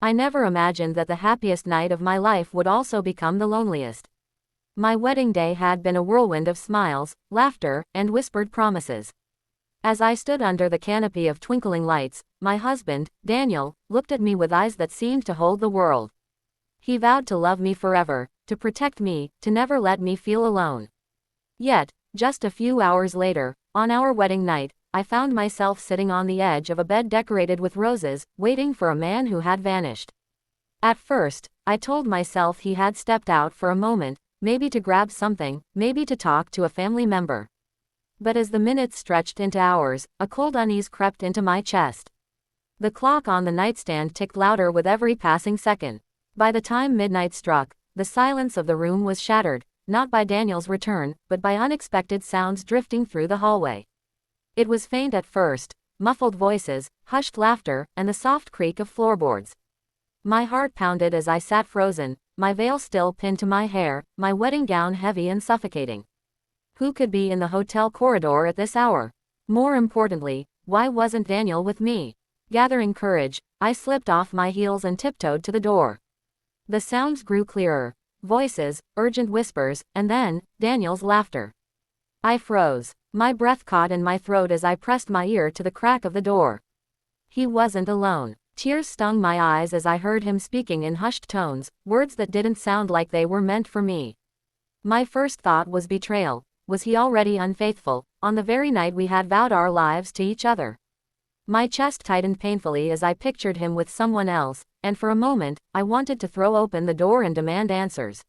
I never imagined that the happiest night of my life would also become the loneliest. My wedding day had been a whirlwind of smiles, laughter, and whispered promises. As I stood under the canopy of twinkling lights, my husband, Daniel, looked at me with eyes that seemed to hold the world. He vowed to love me forever, to protect me, to never let me feel alone. Yet, just a few hours later, on our wedding night, I found myself sitting on the edge of a bed decorated with roses, waiting for a man who had vanished. At first, I told myself he had stepped out for a moment, maybe to grab something, maybe to talk to a family member. But as the minutes stretched into hours, a cold unease crept into my chest. The clock on the nightstand ticked louder with every passing second. By the time midnight struck, the silence of the room was shattered, not by Daniel's return, but by unexpected sounds drifting through the hallway. It was faint at first, muffled voices, hushed laughter, and the soft creak of floorboards. My heart pounded as I sat frozen, my veil still pinned to my hair, my wedding gown heavy and suffocating. Who could be in the hotel corridor at this hour? More importantly, why wasn't Daniel with me? Gathering courage, I slipped off my heels and tiptoed to the door. The sounds grew clearer. Voices, urgent whispers, and then, Daniel's laughter. I froze. My breath caught in my throat as I pressed my ear to the crack of the door. He wasn't alone. Tears stung my eyes as I heard him speaking in hushed tones, words that didn't sound like they were meant for me. My first thought was betrayal. Was he already unfaithful, on the very night we had vowed our lives to each other? My chest tightened painfully as I pictured him with someone else, and for a moment, I wanted to throw open the door and demand answers.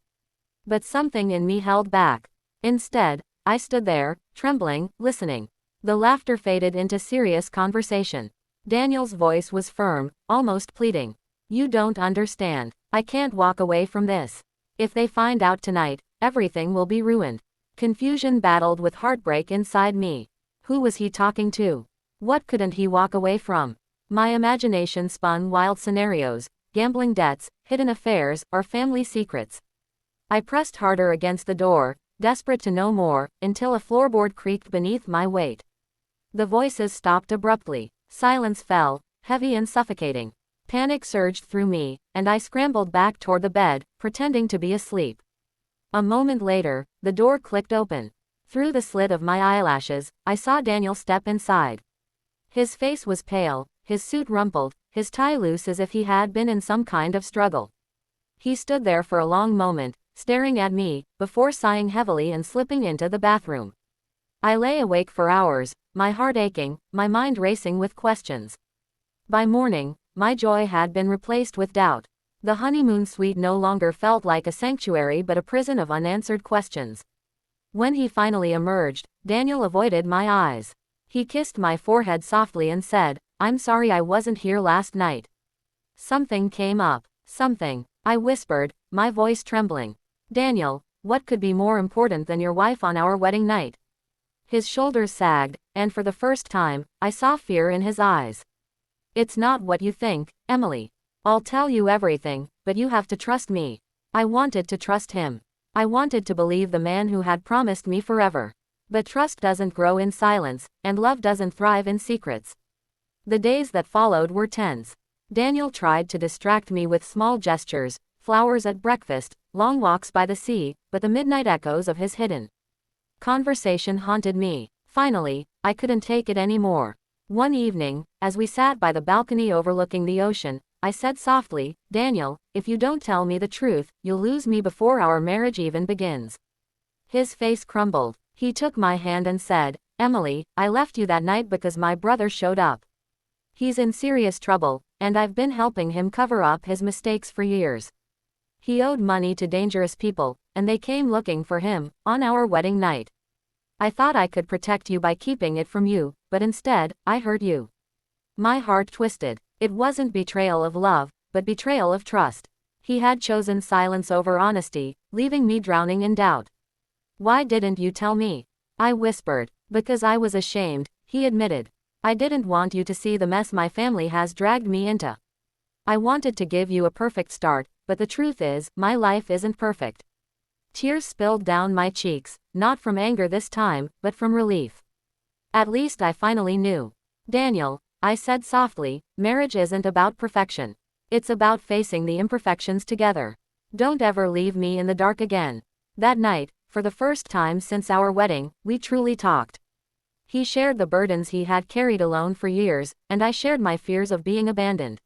But something in me held back. Instead, I stood there, trembling, listening. The laughter faded into serious conversation. Daniel's voice was firm, almost pleading. You don't understand. I can't walk away from this. If they find out tonight, everything will be ruined. Confusion battled with heartbreak inside me. Who was he talking to? What couldn't he walk away from? My imagination spun wild scenarios, gambling debts, hidden affairs, or family secrets. I pressed harder against the door, desperate to know more, until a floorboard creaked beneath my weight. The voices stopped abruptly. Silence fell, heavy and suffocating. Panic surged through me, and I scrambled back toward the bed, pretending to be asleep. A moment later, the door clicked open. Through the slit of my eyelashes, I saw Daniel step inside. His face was pale, his suit rumpled, his tie loose as if he had been in some kind of struggle. He stood there for a long moment, staring at me, before sighing heavily and slipping into the bathroom. I lay awake for hours, my heart aching, my mind racing with questions. By morning, my joy had been replaced with doubt. The honeymoon suite no longer felt like a sanctuary but a prison of unanswered questions. When he finally emerged, Daniel avoided my eyes. He kissed my forehead softly and said, "I'm sorry I wasn't here last night." Something came up. Something. I whispered, my voice trembling. "Daniel, what could be more important than your wife on our wedding night?" His shoulders sagged, and for the first time, I saw fear in his eyes. "It's not what you think, Emily. I'll tell you everything, but you have to trust me." I wanted to trust him. I wanted to believe the man who had promised me forever. But trust doesn't grow in silence, and love doesn't thrive in secrets. The days that followed were tense. Daniel tried to distract me with small gestures, flowers at breakfast, long walks by the sea, but the midnight echoes of his hidden conversation haunted me. Finally, I couldn't take it anymore. One evening, as we sat by the balcony overlooking the ocean, I said softly, "Daniel, if you don't tell me the truth, you'll lose me before our marriage even begins." His face crumbled. He took my hand and said, "Emily, I left you that night because my brother showed up. He's in serious trouble, and I've been helping him cover up his mistakes for years. He owed money to dangerous people, and they came looking for him, on our wedding night. I thought I could protect you by keeping it from you, but instead, I hurt you." My heart twisted. It wasn't betrayal of love, but betrayal of trust. He had chosen silence over honesty, leaving me drowning in doubt. "Why didn't you tell me?" I whispered. "Because I was ashamed," he admitted. "I didn't want you to see the mess my family has dragged me into. I wanted to give you a perfect start, but the truth is, my life isn't perfect." Tears spilled down my cheeks, not from anger this time, but from relief. At least I finally knew. "Daniel," I said softly, "marriage isn't about perfection. It's about facing the imperfections together. Don't ever leave me in the dark again. That night, for the first time since our wedding, we truly talked. He shared the burdens he had carried alone for years, and I shared my fears of being abandoned.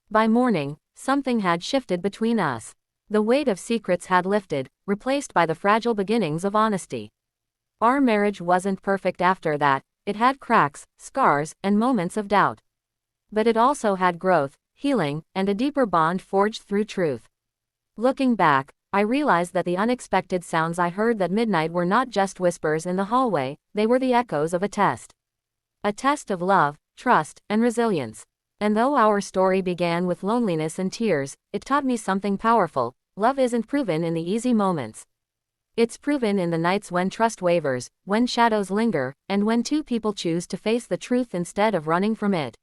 By morning, something had shifted between us. The weight of secrets had lifted, replaced by the fragile beginnings of honesty. Our marriage wasn't perfect after that. It had cracks, scars, and moments of doubt. But it also had growth, healing, and a deeper bond forged through truth. Looking back, I realized that the unexpected sounds I heard that midnight were not just whispers in the hallway, they were the echoes of a test. A test of love, trust, and resilience. And though our story began with loneliness and tears, it taught me something powerful. Love isn't proven in the easy moments. It's proven in the nights when trust wavers, when shadows linger, and when two people choose to face the truth instead of running from it.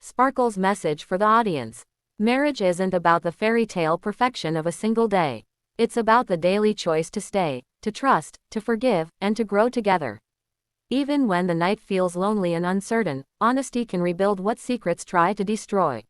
Sparkle's message for the audience. Marriage isn't about the fairy tale perfection of a single day. It's about the daily choice to stay, to trust, to forgive, and to grow together. Even when the night feels lonely and uncertain, honesty can rebuild what secrets try to destroy.